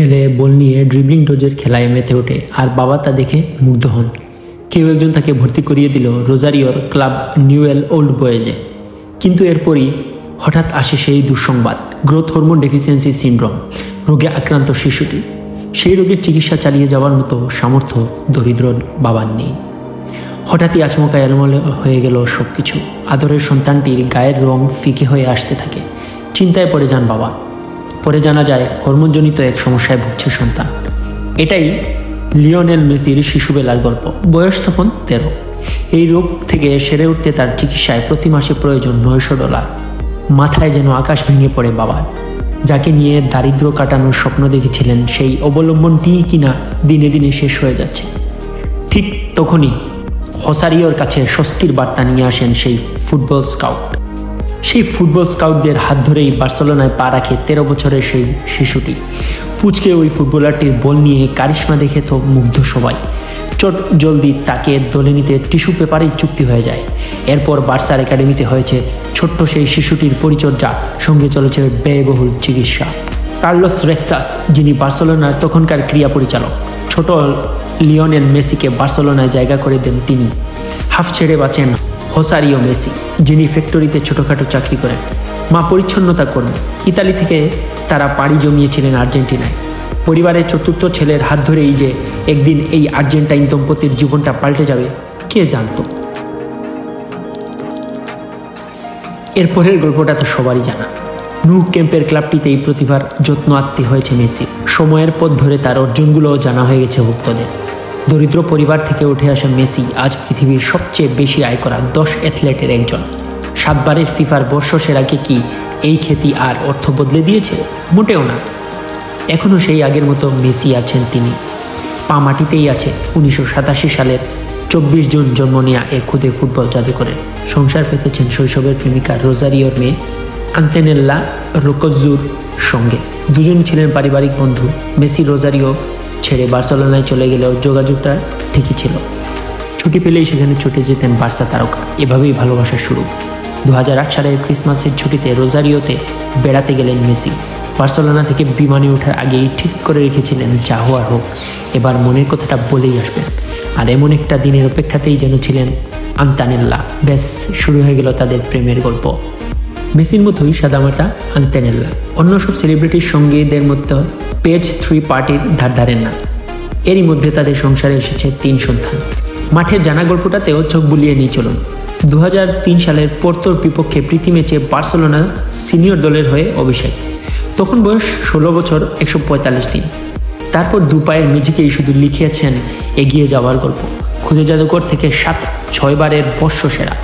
ছেলে বল নিয়ে ড্রিবলিং ডোজের খেলায় মেতে ওঠে আর বাবা তা দেখে মুগ্ধ হন। কেউ একজন তাকে ভর্তি করিয়ে দিল রোজারিওর ক্লাব নিউয়েল ওল্ড বয়েজে। কিন্তু এরপরই হঠাৎ আসে সেই দুঃসংবাদ, গ্রোথ হরমোন ডেফিসিয়েন্সি সিনড্রোম রোগে আক্রান্ত শিশুটি। সেই রোগের চিকিৎসা চালিয়ে যাওয়ার মতো সামর্থ্য দরিদ্র বাবার নেই। হঠাৎই আচমকা এলোমেলো হয়ে গেল সব কিছু। আদরের সন্তানটির গায়ের রং ফিকে হয়ে আসতে থাকে। চিন্তায় পড়ে যান বাবা। পরে জানা যায় হরমোনজনিত এক সমস্যায় ভুগছে সন্তান। এটাই লিওনেল মেসির শিশুবেলার গল্প। বয়স তখন 13। এই রোগ থেকে সেরে উঠতে তার চিকিৎসায় প্রতি মাসে প্রয়োজন $900। মাথায় যেন আকাশ ভেঙে পড়ে বাবার। যাকে নিয়ে দারিদ্র কাটানোর স্বপ্ন দেখেছিলেন সেই অবলম্বনটিই কিনা দিনে দিনে শেষ হয়ে যাচ্ছে। ঠিক তখনই হোসারিওর কাছে স্বস্তির বার্তা নিয়ে আসেন সেই ফুটবল স্কাউট। সেই ফুটবল স্কাউটদের হাত ধরেই বার্সেলোনায় পা রাখে 13 বছরের সেই শিশুটি। পুচকে ওই ফুটবলারটির বল নিয়ে কারিশমা দেখে তো মুগ্ধ সবাই। চট জলদি তাকে দলে নিতে টিস্যু পেপারেই চুক্তি হয়ে যায়। এরপর বার্সার একাডেমিতে হয়েছে ছোট্ট সেই শিশুটির পরিচর্যা, সঙ্গে চলেছে ব্যয়বহুল চিকিৎসা। কার্লোস রেক্সাস, যিনি বার্সেলোনার তখনকার ক্রীড়া পরিচালক, ছোট লিওনেল মেসিকে বার্সেলোনায় জায়গা করে দেন তিনি। হাফ ছেড়ে বাঁচেন হোসারিও মেসি, যিনি ফ্যাক্টরিতে ছোটোখাটো চাকরি করেন। মা পরিচ্ছন্নতা কর্মী। ইতালি থেকে তারা পাড়ি জমিয়েছিলেন আর্জেন্টিনায়। পরিবারের চতুর্থ ছেলের হাত ধরেই যে একদিন এই আর্জেন্টাইন দম্পতির জীবনটা পাল্টে যাবে কে জানত। এরপরের গল্পটা তো সবারই জানা। নু ক্যাম্পের ক্লাবটিতেই প্রতিভার যত্ন আত্মী হয়েছে মেসি। সময়ের পথ ধরে তার অর্জনগুলোও জানা হয়ে গেছে ভক্তদের। দরিদ্র পরিবার থেকে উঠে আসা মেসি আজ পৃথিবীর সবচেয়ে বেশি আয় করা 10 অ্যাথলেটের একজন। 7 বারের ফিফার বর্ষসেরাকে কি এই খ্যাতি আর অর্থ বদলে দিয়েছে? মোটেও না। এখনও সেই আগের মতো মেসি আছেন তিনি। পা মাটিতেই আছে 1987 সালের 24 জুন জন্ম নেয়া এক খুদে ফুটবল জাদুকরের। সংসার পেতেছেন শৈশবের প্রেমিকা রোজারিওর মেয়ে আন্তেনেল্লা রোকোজ্জুর সঙ্গে। দুজন ছিলেন পারিবারিক বন্ধু। মেসি রোজারিও ছেড়ে বার্সেলোনায় চলে গেলেও যোগাযোগটা ঠিকই ছিল। ছুটি পেলেই সেখানে ছুটে যেতেন বার্সা তারকা। এভাবেই ভালোবাসা শুরু। 2008 সালের ক্রিসমাসের ছুটিতে রোজারিওতে বেড়াতে গেলেন মেসি। বার্সেলোনা থেকে বিমানে ওঠার আগেই ঠিক করে রেখেছিলেন যা হওয়ার হোক, এবার মনের কথাটা বলেই আসবেন। আর এমন একটা দিনের অপেক্ষাতেই যেন ছিলেন আন্তানেল্লা। ব্যাস, শুরু হয়ে গেল তাদের প্রেমের গল্প। মেসির মতোই সাদামাটা আন্তানেল্লা অন্য সব সেলিব্রিটির সঙ্গীদের মধ্যে পেজ 3 পার্টির ধার ধারেন না। এরই মধ্যে তাদের সংসারে এসেছে 3 সন্তান। মাঠের জানা গল্পটাতেও চোখ বুলিয়ে নিয়ে চলুন। 2003 সালের পোর্তোর বিপক্ষে প্রীতি ম্যাচে বার্সেলোনা সিনিয়র দলের হয়ে অভিষেক। তখন বয়স 16 বছর 145 দিন। তারপর দুপায়ের মেঝেকেই শুধু লিখিয়েছেন এগিয়ে যাওয়ার গল্প। খুদে জাদুকর থেকে 6 বারের বর্ষসেরা।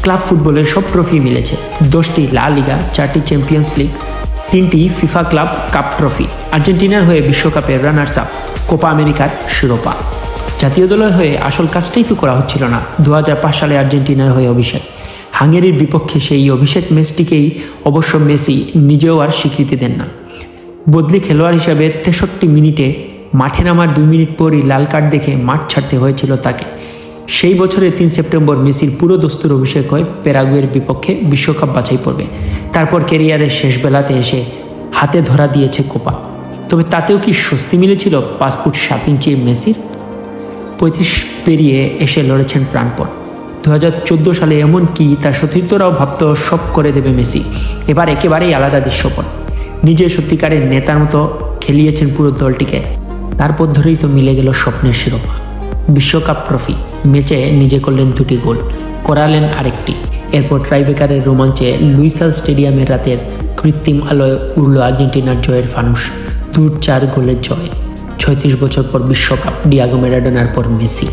ক্লাব ফুটবলের সব ট্রফি মিলেছে। 10টি লা লিগা, 4টি চ্যাম্পিয়ন্স লিগ, 3টি ফিফা ক্লাব কাপ ট্রফি। আর্জেন্টিনার হয়ে বিশ্বকাপের রানার্স আপ, কোপা আমেরিকার শিরোপা। জাতীয় দলের হয়ে আসল কাজটাই তো করা হচ্ছিল না। 2005 সালে আর্জেন্টিনার হয়ে অভিষেক। হাঙ্গেরির বিপক্ষে সেই অভিষেক ম্যাচটিকেই অবশ্য মেসি নিজেও আর স্বীকৃতি দেন না। বদলি খেলোয়াড় হিসাবে 63 মিনিটে মাঠে নামার 2 মিনিট পরই লাল কার্ড দেখে মাঠ ছাড়তে হয়েছিল তাকে। সেই বছরের 3 সেপ্টেম্বর মেসির পুরো দস্তুর অভিষেক হয় প্যারাগুয়ের বিপক্ষে বিশ্বকাপ বাছাই পর্বে। তারপর ক্যারিয়ারের শেষ বেলাতে এসে হাতে ধরা দিয়েছে কোপা। তবে তাতেও কি স্বস্তি মিলেছিল 5 ফুট 7 ইঞ্চি মেসির? 35 পেরিয়ে এসে লড়েছেন প্রাণপণ। 2014 সালে এমন কি তার সতীর্থরাও ভাবত সব করে দেবে মেসি। এবার একেবারেই আলাদা দৃশ্যপট। নিজে সত্যিকারের নেতার মতো খেলিয়েছেন পুরো দলটিকে। তারপর ধরেই তো মিলে গেল স্বপ্নের শিরোপা, বিশ্বকাপ ট্রফি। ম্যাচে নিজে করলেন 2টি গোল, করালেন আরেকটি। এরপর ট্রাইবেকারের রোমাঞ্চে লুইসাল স্টেডিয়ামের রাতের কৃত্রিম আলোয় উড়ল আর্জেন্টিনার জয়ের ফানুস। 4 গোলের জয়। 36 বছর পর বিশ্বকাপ, ডিয়াগো ম্যারাডোনার পর মেসি।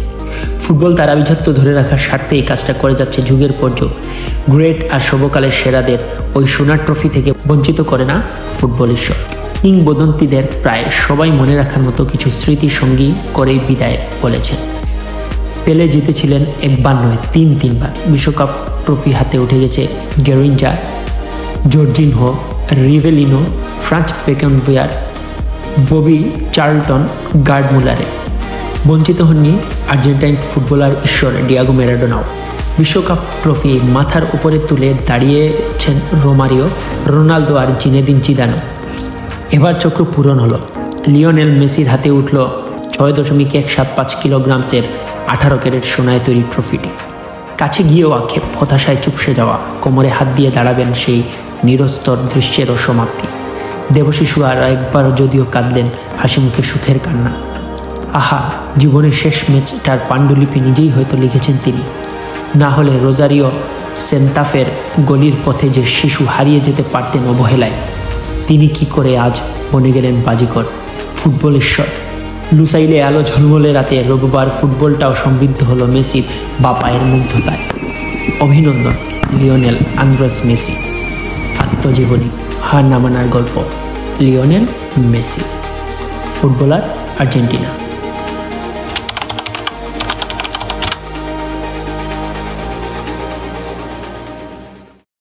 ফুটবল তার আভিজাত্য ধরে রাখার স্বার্থে এই কাজটা করে যাচ্ছে যুগের পর যুগ। গ্রেট আর সর্বকালের সেরাদের ওই সোনার ট্রফি থেকে বঞ্চিত করে না ফুটবল ঈশ্বর। কিংবদন্তিদের প্রায় সবাই মনে রাখার মতো কিছু স্মৃতি সঙ্গী করেই বিদায় বলেছেন। পেলে জিতেছিলেন 1 বার নয়, 3 বার। বিশ্বকাপ ট্রফি হাতে উঠে গেছে Garrincha, Jairzinho, Rivellino, Franz Beckenbauer, Bobby Charlton, Gerd মুলারে। বঞ্চিত হননি আর্জেন্টাইন ফুটবলার ঈশ্বর ডিয়াগো ম্যারাডোনাও। বিশ্বকাপ ট্রফি মাথার উপরে তুলে দাঁড়িয়েছেন রোমারিও, রোনালদো আর জিনেদিন জিদানো। এবার চক্র পূরণ হলো। লিওনেল মেসির হাতে উঠল 6.175 কিলোগ্রামসের 18 ক্যারেট সোনায় তৈরি ট্রফিটি। কাছে গিয়েও আক্ষেপ, হতাশায় চুপসে যাওয়া, কোমরে হাত দিয়ে দাঁড়াবেন সেই নিরস্তর দৃশ্যেরও সমাপ্তি। দেবশিশু আর একবার যদিও কাঁদলেন, হাসি মুখে সুখের কান্না। আহা, জীবনের শেষ ম্যাচটার পাণ্ডুলিপি নিজেই হয়তো লিখেছেন তিনি। না হলে রোজারিও সেন্তাফের গলির পথে যে শিশু হারিয়ে যেতে পারতেন অবহেলায়, তিনি কি করে আজ বনে গেলেন বাজিকর, ফুটবল ঈশ্বর। লুসাইলে আলো ঝলমলে রাতে রবিবার ফুটবলটাও সমৃদ্ধ হলো মেসির বাপায়ের মুগ্ধতায়। অভিনন্দন লিওনেল আন্দ্রেস মেসি। আত্মজীবনী, হার না মানার গল্প, লিওনেল মেসি, ফুটবলার, আর্জেন্টিনা।